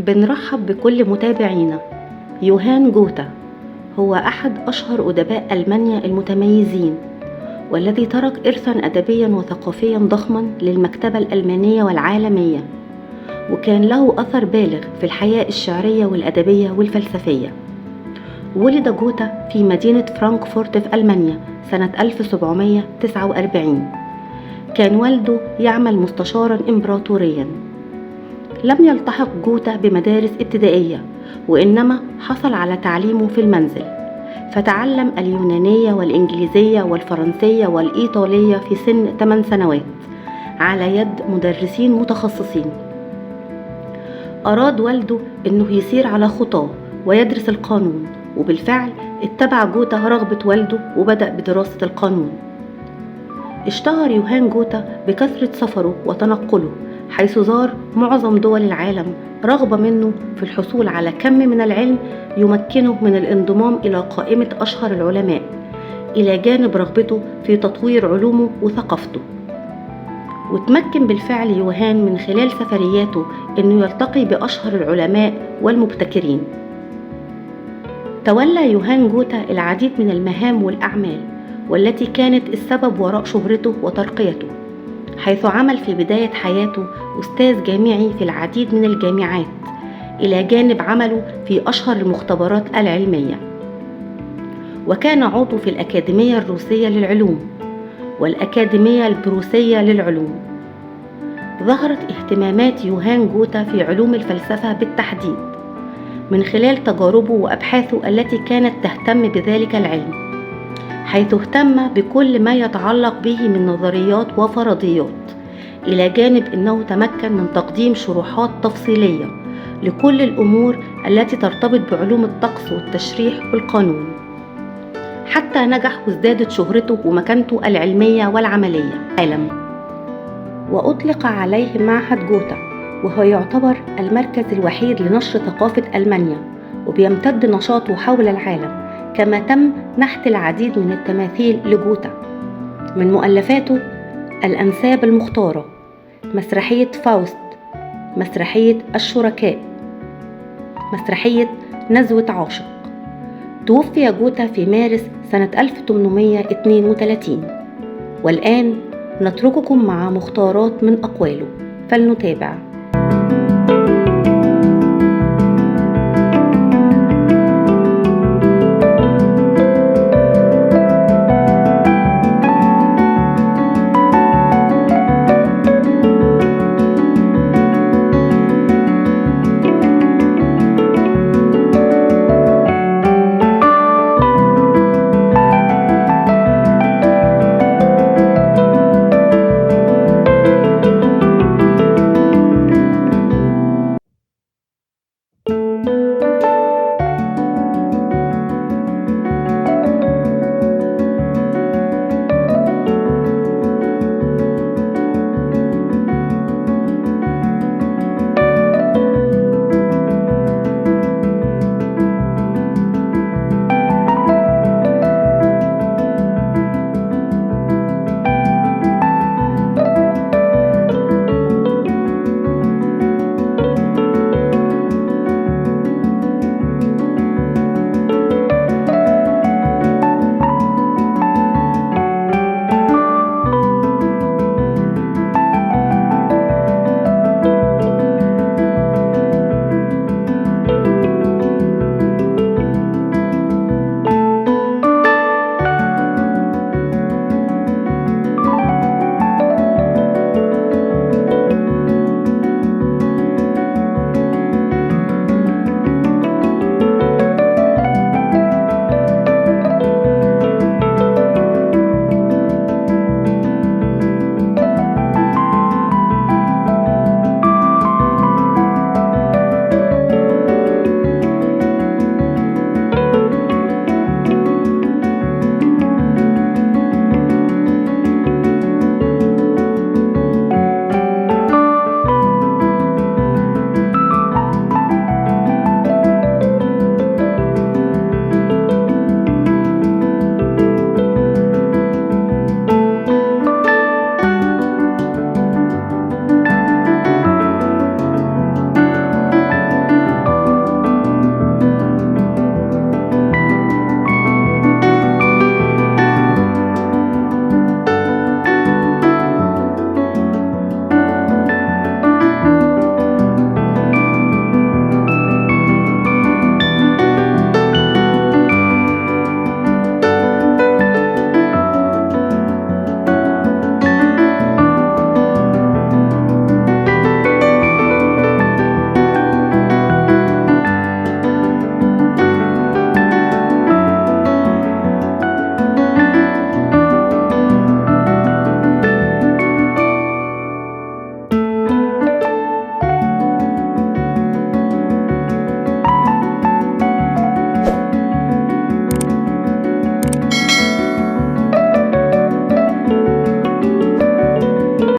بنرحب بكل متابعينا. يوهان جوتا هو أحد أشهر أدباء ألمانيا المتميزين، والذي ترك إرثاً أدبياً وثقافياً ضخماً للمكتبة الألمانية والعالمية، وكان له أثر بالغ في الحياة الشعرية والأدبية والفلسفية. ولد جوتا في مدينة فرانكفورت في ألمانيا سنة 1749. كان والده يعمل مستشاراً إمبراطورياً. لم يلتحق جوتا بمدارس ابتدائية، وإنما حصل على تعليمه في المنزل، فتعلم اليونانية والإنجليزية والفرنسية والإيطالية في سن 8 سنوات على يد مدرسين متخصصين. أراد والده أنه يسير على خطاه ويدرس القانون، وبالفعل اتبع جوتا رغبة والده وبدأ بدراسة القانون. اشتهر يوهان جوتا بكثرة سفره وتنقله، حيث زار معظم دول العالم رغبة منه في الحصول على كم من العلم يمكنه من الانضمام إلى قائمة أشهر العلماء، إلى جانب رغبته في تطوير علومه وثقافته. وتمكن بالفعل يوهان من خلال سفرياته أنه يلتقي بأشهر العلماء والمبتكرين. تولى يوهان جوتا العديد من المهام والأعمال، والتي كانت السبب وراء شهرته وترقيته، حيث عمل في بداية حياته أستاذ جامعي في العديد من الجامعات، إلى جانب عمله في أشهر المختبرات العلمية. وكان عضو في الأكاديمية الروسية للعلوم والأكاديمية البروسية للعلوم. ظهرت اهتمامات يوهان جوتا في علوم الفلسفة بالتحديد من خلال تجاربه وأبحاثه التي كانت تهتم بذلك العلم، حيث اهتم بكل ما يتعلق به من نظريات وفرضيات، إلى جانب أنه تمكن من تقديم شروحات تفصيلية لكل الأمور التي ترتبط بعلوم الطقس والتشريح والقانون، حتى نجح وازدادت شهرته ومكانته العلمية والعملية في العالم. وأطلق عليه معهد جوتا، وهو يعتبر المركز الوحيد لنشر ثقافة ألمانيا، وبيمتد نشاطه حول العالم. كما تم نحت العديد من التماثيل لجوتا، من مؤلفاته الأنساب المختارة، مسرحية فاوست، مسرحية الشركاء، مسرحية نزوة عاشق. توفي جوتا في مارس سنة 1832. والآن نترككم مع مختارات من أقواله، فلنتابع.